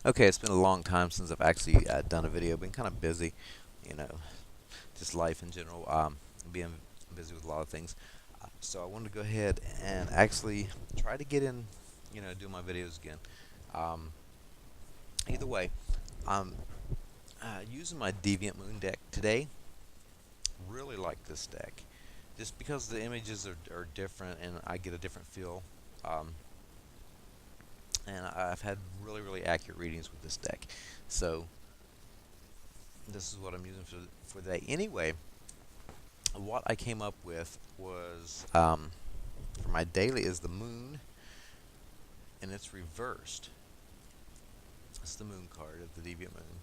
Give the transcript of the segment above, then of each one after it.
Okay, it's been a long time since I've actually done a video. Been kind of busy, you know, just life in general. Being busy with a lot of things. So I wanted to go ahead and actually try to get in, do my videos again. Um, Either way, I'm using my Deviant Moon deck today. Really like this deck, just because the images are different and I get a different feel. Um, and I've had really accurate readings with this deck. So this is what I'm using for today. Anyway, what I came up with was for my daily is the moon, and it's reversed. It's the moon card of the Deviant Moon.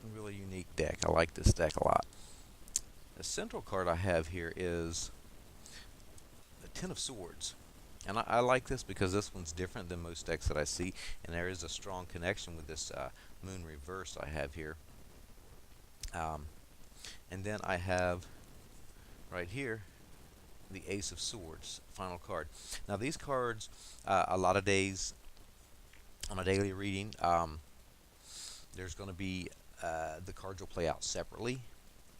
A really unique deck. I like this deck a lot. The central card I have here is the Ten of Swords. And I like this because this one's different than most decks that I see, and there is a strong connection with this moon reverse I have here. Um, and then I have right here the Ace of Swords, final card. Now these cards, a lot of days on a daily reading, there's going to be the cards will play out separately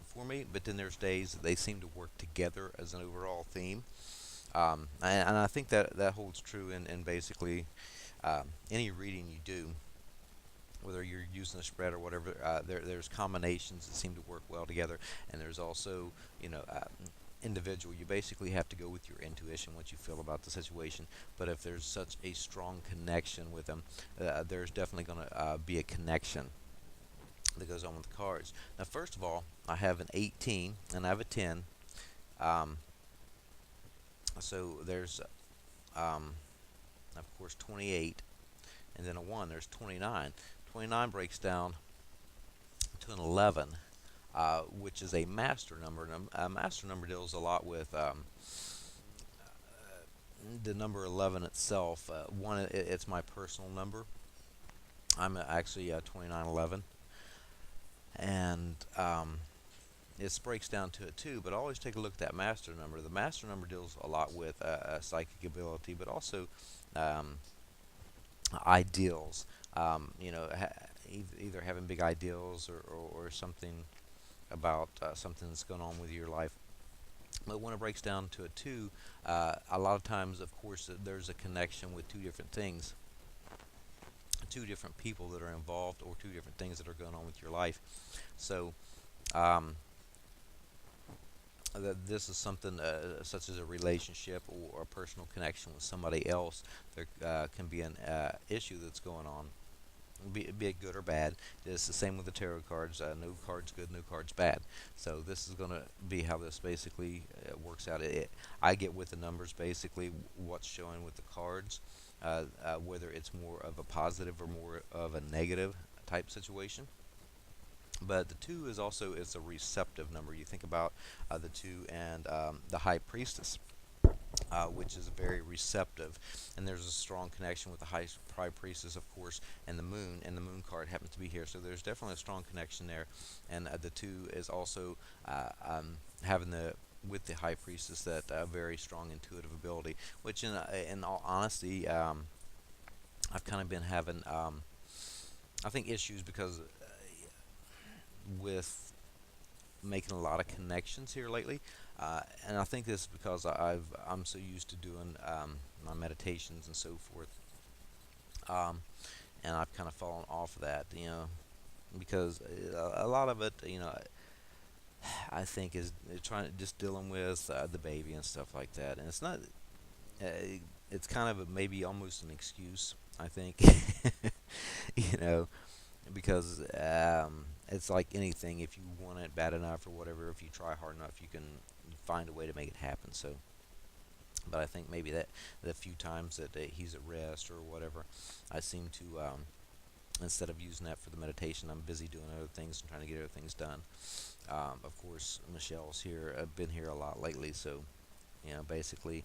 for me, but then there's days that they seem to work together as an overall theme. And I think that holds true in basically any reading you do, whether you're using a spread or whatever. There's combinations that seem to work well together, and there's also, individual. You basically have to go with your intuition, what you feel about the situation. But if there's such a strong connection with them, there's definitely going to be a connection that goes on with the cards. Now, first of all, I have an 18 and I have a 10. Um, so there's, of course, 28, and then a 1. There's 29. 29 breaks down to an 11. Which is a master number. And a master number deals a lot with the number 11 itself. It's my personal number. I'm actually 2911, and it breaks down to a 2. But always take a look at that master number. The master number deals a lot with psychic ability, but also ideals. Either having big ideals or something about something that's going on with your life. But when it breaks down to a 2, a lot of times, of course, there's a connection with two different things, two different people that are involved, or two different things that are going on with your life. So, um, this is something such as a relationship or a personal connection with somebody else. There can be an issue that's going on, be it good or bad. It's the same with the tarot cards. No card's good, no card's bad. So this is going to be how this basically works out. I get with the numbers basically what's showing with the cards, whether it's more of a positive or more of a negative type situation. But the 2 is also it's a receptive number. You think about the 2 and the High Priestess, which is very receptive, and there's a strong connection with the high priestess, of course, and the moon card happens to be here, so there's definitely a strong connection there. And the 2 is also having the with the high priestess that very strong intuitive ability, which in all honesty, I've kind of been having I think issues because with making a lot of connections here lately, and I think this is because I'm so used to doing my meditations and so forth, um, and I've kind of fallen off of that, because a lot of it, I think is trying to just dealing with the baby and stuff like that, and it's not. Uh, it's kind of maybe almost an excuse, I think, you know, because it's like anything. If you want it bad enough or whatever, if you try hard enough, you can find a way to make it happen. So, but I think maybe that the few times that he's at rest or whatever, I seem to instead of using that for the meditation, I'm busy doing other things and trying to get other things done. Of course, Michelle's here. I've been here a lot lately, so basically,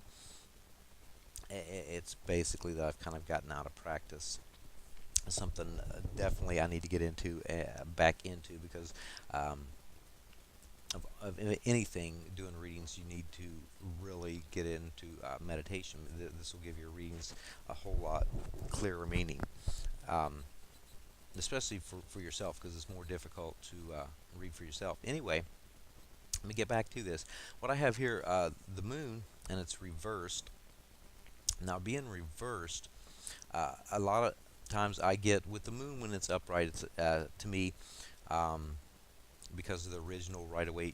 it's basically that I've kind of gotten out of practice. Something definitely I need to get into back into because um, of anything doing readings, you need to really get into meditation. This will give your readings a whole lot clearer meaning, um, especially for yourself, because it's more difficult to read for yourself. Anyway, let me get back to this. What I have here, the moon, and it's reversed. Now, being reversed, a lot of times I get with the moon when it's upright, it's to me. Um, because of the original right away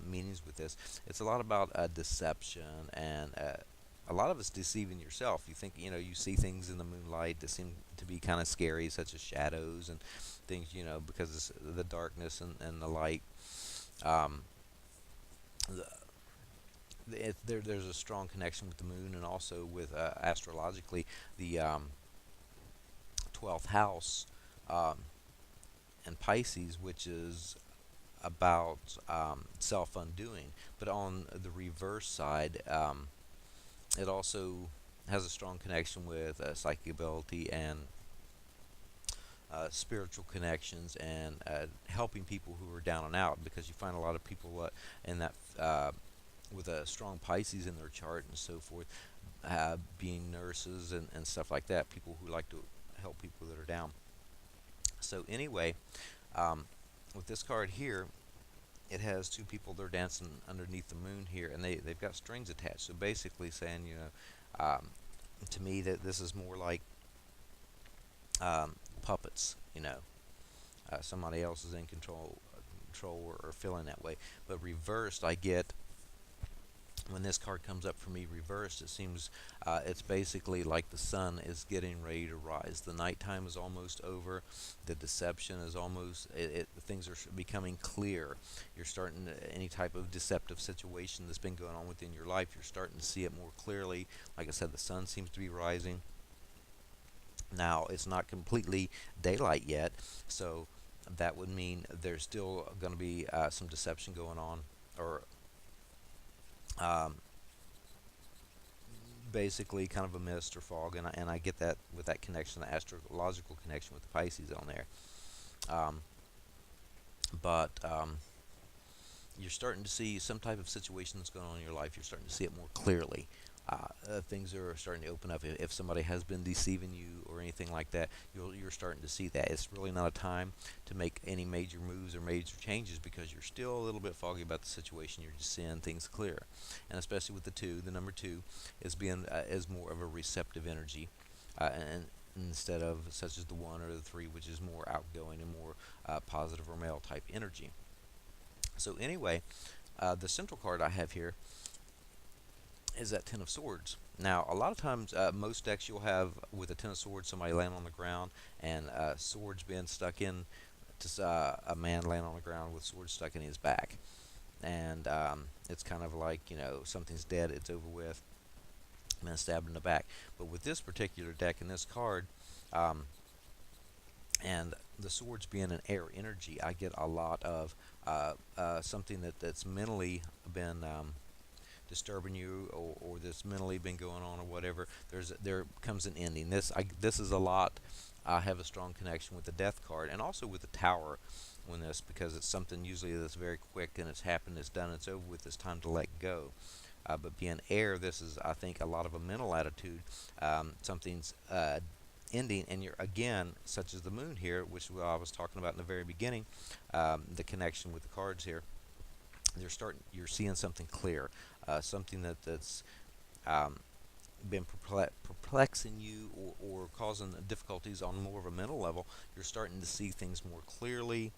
meanings with this. It's a lot about deception, and a lot of it's deceiving yourself. You think, you see things in the moonlight that seem to be kind of scary, such as shadows and things, because it's the darkness and the light. Um, the, there's a strong connection with the moon, and also with astrologically the 12th house um, and Pisces, which is about self undoing. But on the reverse side, it also has a strong connection with psychic ability and spiritual connections, and helping people who are down and out, because you find a lot of people in that with a strong Pisces in their chart and so forth, being nurses and stuff like that, people who like to help people that are down. So anyway, um, with this card here, it has two people, they're dancing underneath the moon here, and they've got strings attached. So basically saying, to me, that this is more like puppets. Somebody else is in control, or feeling that way. But reversed, I get when this card comes up for me reversed, it seems it's basically like the sun is getting ready to rise. The nighttime is almost over. The deception is almost, things are becoming clear. You're starting any type of deceptive situation that's been going on within your life, you're starting to see it more clearly. Like I said, the sun seems to be rising. Now, it's not completely daylight yet, so that would mean there's still going to be some deception going on, or um, basically kind of a mist or fog, and I get that with that connection, the astrological connection with the Pisces on there. Um, but you're starting to see some type of situation that's going on in your life. You're starting to see it more clearly. Things are starting to open up. If somebody has been deceiving you or anything like that, you're starting to see that. It's really not a time to make any major moves or major changes, because you're still a little bit foggy about the situation. You're just seeing things clear, and especially with the number two is more of a receptive energy, and instead of such as the one or the three, which is more outgoing and more positive or male type energy. So anyway, the central card I have here is that Ten of Swords. Now, a lot of times, most decks you'll have with a Ten of Swords, somebody laying on the ground, and swords being stuck in to a man laying on the ground with swords stuck in his back. And it's kind of like, something's dead, it's over with, man stabbed in the back. But with this particular deck and this card, um, and the swords being an air energy, I get a lot of something that's mentally been disturbing you, or that's mentally been going on, or whatever. There comes an ending. This is a lot. I have a strong connection with the death card, and also with the tower when this, because it's something usually that's very quick, and it's happened, it's done, it's over with, it's time to let go. But being air, this is, I think, a lot of a mental attitude. Something's ending, and you're, again, such as the moon here, which I was talking about in the very beginning, the connection with the cards here. You're seeing something clear, something that's um, been perplexing you, or causing difficulties on more of a mental level. You're starting to see things more clearly.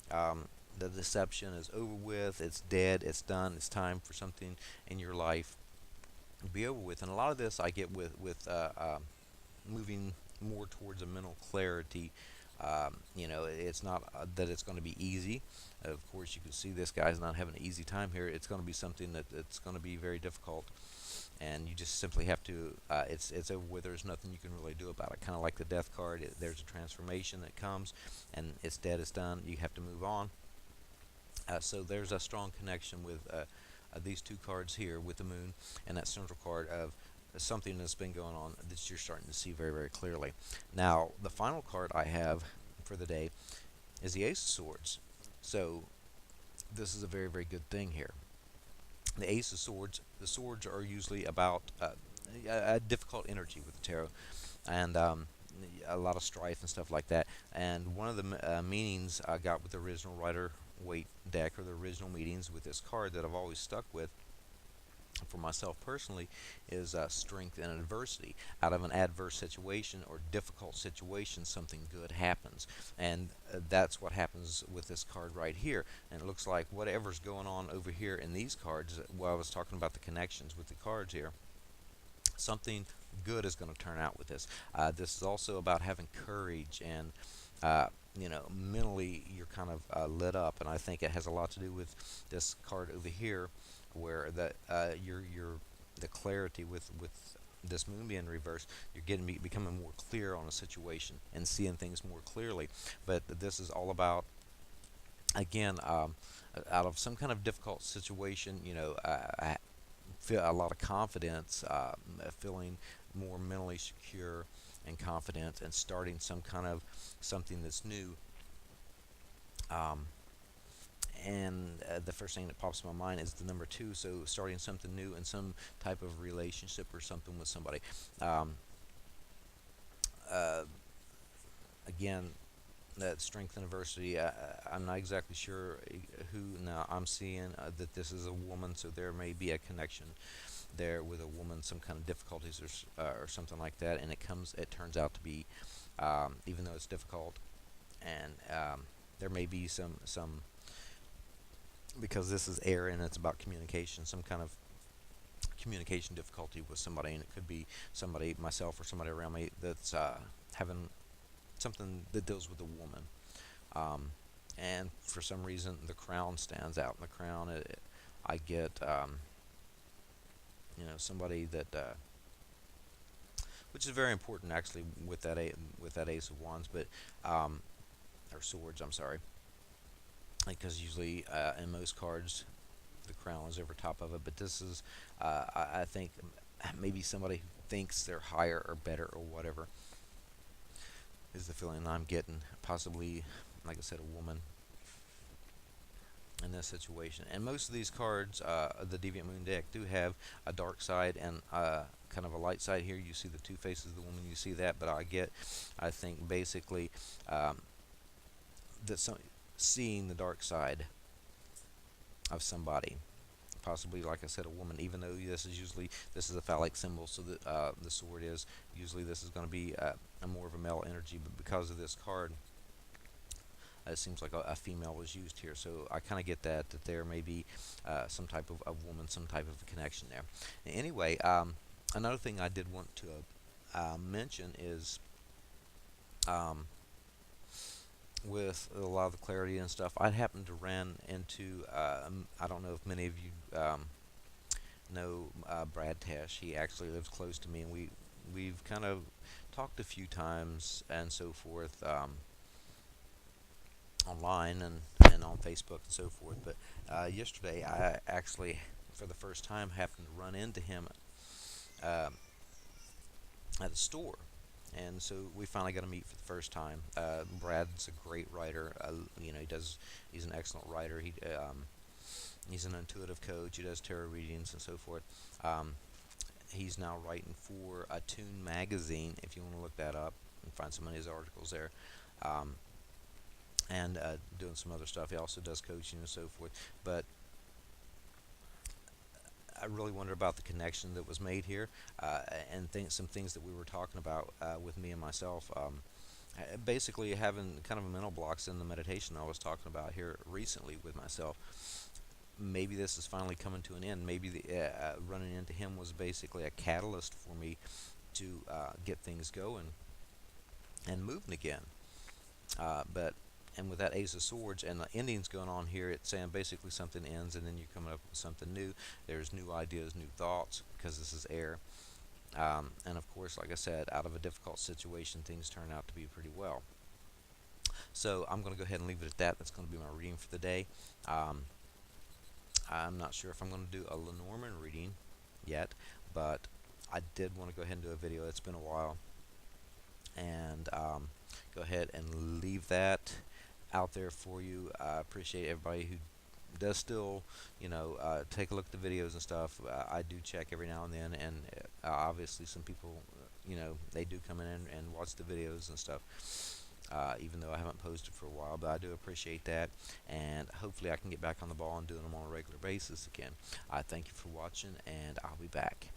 The deception is over with, it's dead, it's done, it's time for something in your life to be over with. And a lot of this I get with moving more towards a mental clarity. It's not that it's going to be easy. Of course, you can see this guy's not having an easy time here. It's going to be something that's going to be very difficult, and you just simply have to. It's over with. There's nothing you can really do about it. Kind of like the death card. There's a transformation that comes, and it's dead. It's done. You have to move on. So there's a strong connection with these two cards here, with the moon and that central card of something that's been going on that you're starting to see very, very clearly. Now, the final card I have for the day is the Ace of Swords. So this is a very, very good thing here. The Ace of Swords, the swords are usually about a difficult energy with the tarot, and a lot of strife and stuff like that. And one of the meanings I got with the original Rider Waite deck, or the original meanings with this card that I've always stuck with for myself personally, is strength in adversity. Out of an adverse situation or difficult situation, something good happens, and that's what happens with this card right here. And it looks like whatever's going on over here in these cards, well, I was talking about the connections with the cards here, something good is going to turn out with this. This is also about having courage, and mentally you're kind of lit up, and I think it has a lot to do with this card over here, where your the clarity with this moon being reversed, you're becoming more clear on a situation and seeing things more clearly. But this is all about, again, out of some kind of difficult situation, I feel a lot of confidence, feeling more mentally secure and confident, and starting some kind of something that's new. Um, and the first thing that pops in my mind is the number two. So starting something new in some type of relationship or something with somebody. Um, uh, Again, that strength and adversity. I'm not exactly sure who. Now I'm seeing that this is a woman, so there may be a connection there with a woman, some kind of difficulties or something like that, and it turns out to be, even though it's difficult, and there may be some because this is air and it's about communication, some kind of communication difficulty with somebody, and it could be somebody, myself, or somebody around me that's having something that deals with a woman. Um, and for some reason, the crown stands out. In the crown, I get somebody that, which is very important actually with that Ace of Wands, but or swords. I'm sorry, because usually in most cards the crown is over top of it, but this is, I think, maybe somebody who thinks they're higher or better or whatever is the feeling I'm getting. Possibly, like I said, a woman in this situation. And most of these cards, the Deviant Moon deck, do have a dark side and kind of a light side here. You see the two faces of the woman, you see that, but I think basically that seeing the dark side of somebody, possibly, like I said, a woman, even though this is a phallic symbol, so that the sword is, usually this is going to be a more of a male energy, but because of this card, it seems like a female was used here, so I kind of get that there may be some type of woman, some type of a connection there. Anyway, another thing I did want to mention is, um, with a lot of the clarity and stuff, I happened to run into, I don't know if many of you know Brad Tesh. He actually lives close to me, and we've kind of talked a few times and so forth, online and on Facebook and so forth. But yesterday, I actually, for the first time, happened to run into him um, at the store. And so we finally got to meet for the first time. Brad's a great writer. He's an excellent writer. He's an intuitive coach. He does tarot readings and so forth. Um, he's now writing for Tune magazine, if you want to look that up and find some of his articles there. Um, and doing some other stuff. He also does coaching and so forth. But I really wonder about the connection that was made here, and some things that we were talking about with me and myself. Basically, having kind of a mental blocks in the meditation I was talking about here recently with myself. Maybe this is finally coming to an end. Maybe running into him was basically a catalyst for me to get things going and moving again. But and with that Ace of Swords and the endings going on here, it's saying basically something ends and then you're coming up with something new. There's new ideas, new thoughts, because this is air. And of course, like I said, out of a difficult situation, things turn out to be pretty well. So I'm going to go ahead and leave it at that. That's going to be my reading for the day. I'm not sure if I'm going to do a Lenormand reading yet, but I did want to go ahead and do a video. It's been a while. And go ahead and leave that out there for you. I appreciate everybody who does still, take a look at the videos and stuff. I do check every now and then, and obviously some people, they do come in and watch the videos and stuff. Even though I haven't posted for a while, but I do appreciate that, and hopefully I can get back on the ball and doing them on a regular basis again. I thank you for watching, and I'll be back.